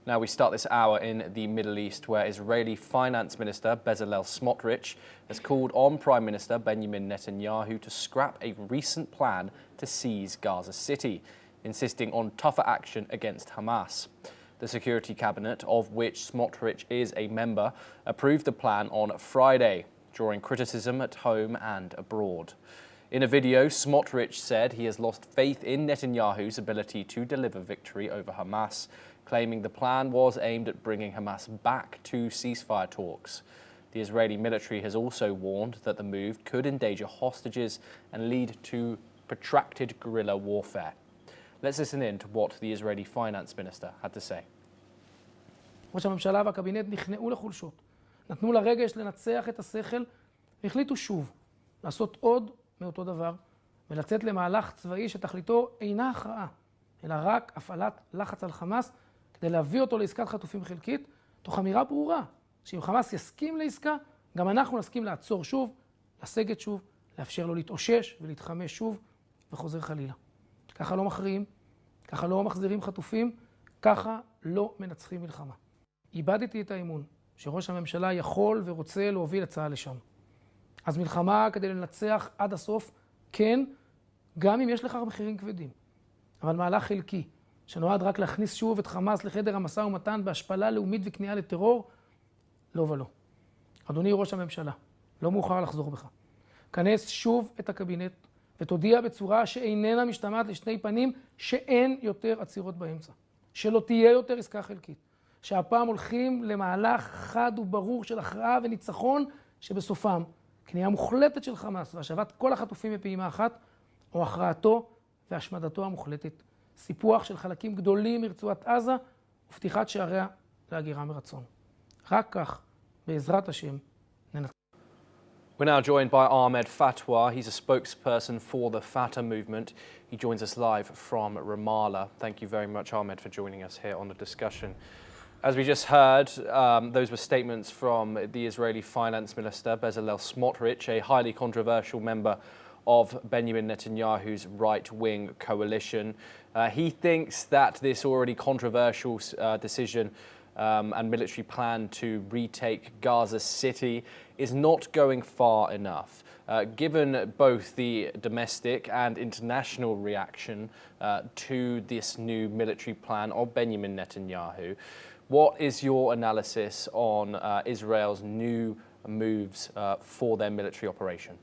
Now we start this hour in the Middle East, where Israeli Finance Minister Bezalel Smotrich has called on Prime Minister Benjamin Netanyahu to scrap a recent plan to seize Gaza City, insisting on tougher action against Hamas. The Security Cabinet, of which Smotrich is a member, approved the plan on Friday, drawing criticism at home and abroad. In a video, Smotrich said he has lost faith in Netanyahu's ability to deliver victory over Hamas, claiming the plan was aimed at bringing Hamas back to ceasefire talks. The Israeli military has also warned that the move could endanger hostages and lead to protracted guerrilla warfare. Let's listen in to what the Israeli finance minister had to say. ראש הממשלה והקבינט נכנעו לחולשות, נתנו לרגש לנצח את השכל, והחליטו שוב לעשות עוד מאותו דבר, ולצאת למהלך צבאי שתכליתו אינה הכרעה, אלא רק הפעלת לחץ על חמאס, כדי להביא אותו לעסקת חטופים חלקית, תוך אמירה ברורה, שאם חמאס יסכים לעסקה, גם אנחנו נסכים לעצור שוב, לסגת שוב, לאפשר לו להתאושש ולהתחמש שוב, וחוזר חלילה. ככה לא מכריעים, ככה לא מחזירים חטופים, ככה לא מנצחים מלחמה. איבדתי את האמון שראש הממשלה יכול ורוצה להוביל את צה"ל לשם. אז מלחמה כדי לנצח עד הסוף, כן, גם אם יש לכך מחירים כבדים. אבל מהלך חלקי, שנועד רק להכניס שוב את חמאס לחדר המשא ומתן בהשפלה לאומית וכניעה לטרור, לא ולא. אדוני ראש הממשלה, לא מאוחר לחזור בך. כנס שוב את הקבינט ותודיע בצורה שאיננה משתמעת לשני פנים שאין יותר עצירות באמצע. שלא תהיה יותר עסקה חלקית. שהפעם הולכים למהלך חד וברור של הכרעה וניצחון שבסופם כניעה מוחלטת של חמאס והשבת כל החטופים בפעימה אחת, או הכרעתו והשמדתו המוחלטת. סיפוח של חלקים גדולים מרצועת עזה ופתיחת שעריה להגירה מרצון. רק כך, בעזרת השם, ננצח. We're now joined by Ahmed Fatwa. He's a spokesperson for the Fatah movement. He joins us live from Ramallah. Thank you very much, Ahmed, for joining us here on the discussion. As we just heard, those were statements from the Israeli finance minister, Bezalel Smotrich, a highly controversial member of Benjamin Netanyahu's right-wing coalition. He thinks that this already controversial decision and military plan to retake Gaza City is not going far enough. Given both the domestic and international reaction to this new military plan of Benjamin Netanyahu, what is your analysis on Israel's new moves for their military operation?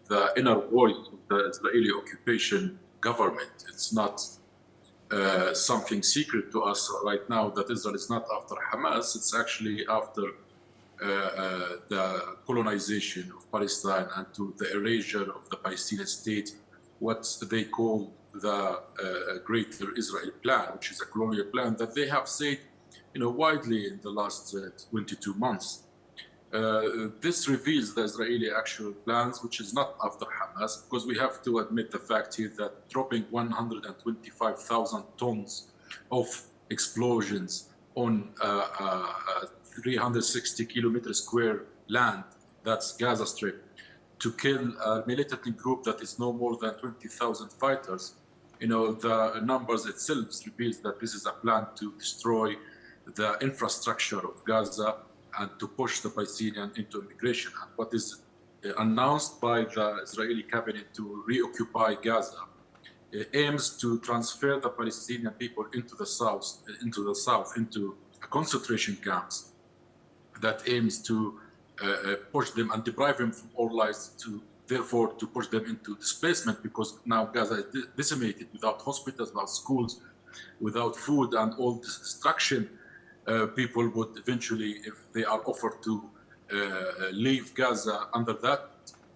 The inner voice of the Israeli occupation government. It's not something secret to us right now that Israel is not after Hamas. It's actually after the colonization of Palestine and to the erasure of the Palestinian state, what they call the Greater Israel Plan, which is a colonial plan that they have said, widely in the last 22 months. This reveals the Israeli actual plans, which is not after Hamas, because we have to admit the fact here that dropping 125,000 tons of explosions on 360 kilometer square land, that's Gaza Strip, to kill a militant group that is no more than 20,000 fighters, the numbers itself reveals that this is a plan to destroy the infrastructure of Gaza and to push the Palestinians into immigration. And what is announced by the Israeli cabinet to reoccupy Gaza aims to transfer the Palestinian people into the south, into concentration camps that aims to push them and deprive them from all lives, therefore to push them into displacement, because now Gaza is decimated without hospitals, without schools, without food, and all this destruction. People would eventually, if they are offered to leave Gaza under that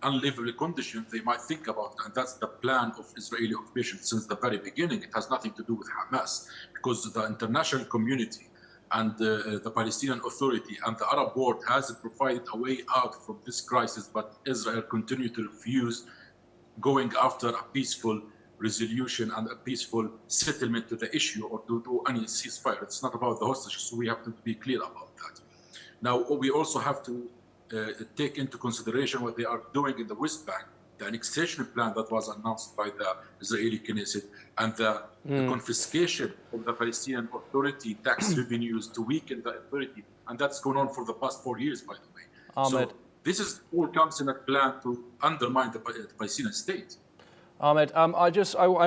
unlivable condition, they might think about it. And that's the plan of Israeli occupation since the very beginning. It has nothing to do with Hamas, because the international community and the Palestinian Authority and the Arab world has provided a way out from this crisis, but Israel continues to refuse going after a peaceful resolution and a peaceful settlement to the issue, or to do any ceasefire. It's not about the hostages, so we have to be clear about that. Now, we also have to take into consideration what they are doing in the West Bank. the annexation plan that was announced by the Israeli Knesset, and the confiscation of the Palestinian Authority tax revenues to weaken the authority. And that's going on for the past 4 years, by the way. Ahmed. So this is all comes in a plan to undermine the Palestinian state. Ahmed, I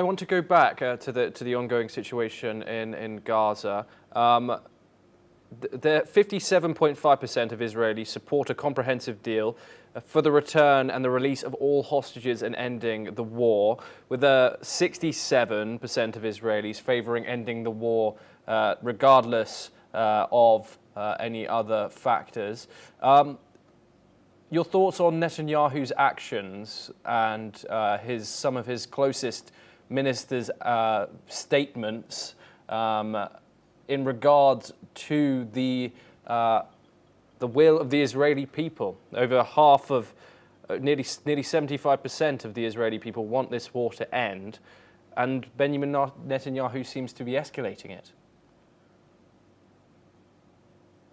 want to go back to the ongoing situation in Gaza. The 57.5% of Israelis support a comprehensive deal for the return and the release of all hostages and ending the war, with 67% of Israelis favouring ending the war regardless of any other factors. Your thoughts on Netanyahu's actions and some of his closest ministers' statements in regard to the will of the Israeli people? Over half of, nearly 75% of the Israeli people want this war to end, and Benjamin Netanyahu seems to be escalating it.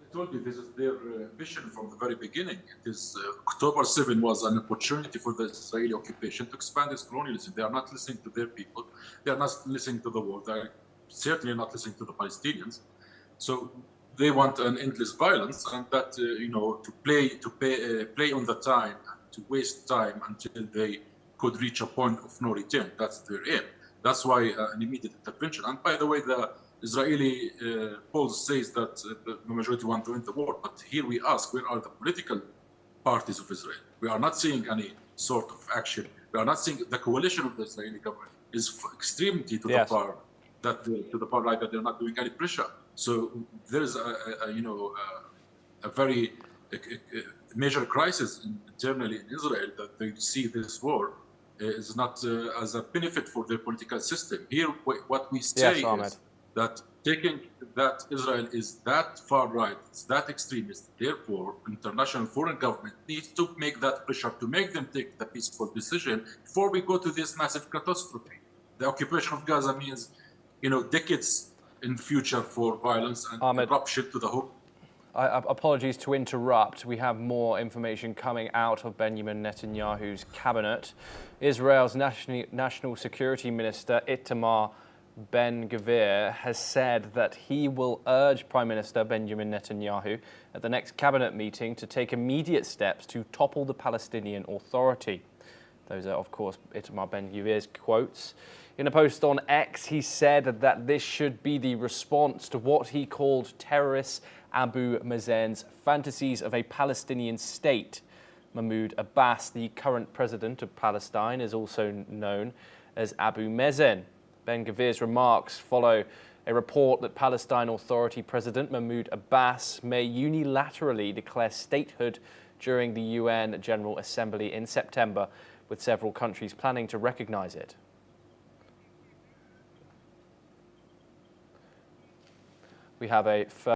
I told you this is their vision from the very beginning. It is October 7 was an opportunity for the Israeli occupation to expand its colonialism. They are not listening to their people. They are not listening to the world. They are certainly not listening to the Palestinians. So they want an endless violence, and that to play on the time, to waste time until they could reach a point of no return. That's their aim. That's why an immediate intervention. And by the way, the Israeli polls says that the majority want to end the war. But here we ask, where are the political parties of Israel? We are not seeing any sort of action. We are not seeing the coalition of the Israeli government is extremely to the far right that they're not doing any pressure. So there is a very major crisis internally in Israel, that they see this war is not as a benefit for their political system. Here, what we say is that taking that Israel is that far right, it's that extremist, therefore international foreign government needs to make that pressure to make them take the peaceful decision before we go to this massive catastrophe. The occupation of Gaza means, decades in future for violence and eruption to the whole. Apologies to interrupt. We have more information coming out of Benjamin Netanyahu's cabinet. Israel's National Security Minister Itamar Ben Gvir has said that he will urge Prime Minister Benjamin Netanyahu at the next cabinet meeting to take immediate steps to topple the Palestinian Authority. Those are, of course, Itamar Ben Gvir's quotes. In a post on X, he said that this should be the response to what he called terrorist Abu Mazen's fantasies of a Palestinian state. Mahmoud Abbas, the current president of Palestine, is also known as Abu Mazen. Ben Gvir's remarks follow a report that Palestinian Authority President Mahmoud Abbas may unilaterally declare statehood during the UN General Assembly in September, with several countries planning to recognize it. We have a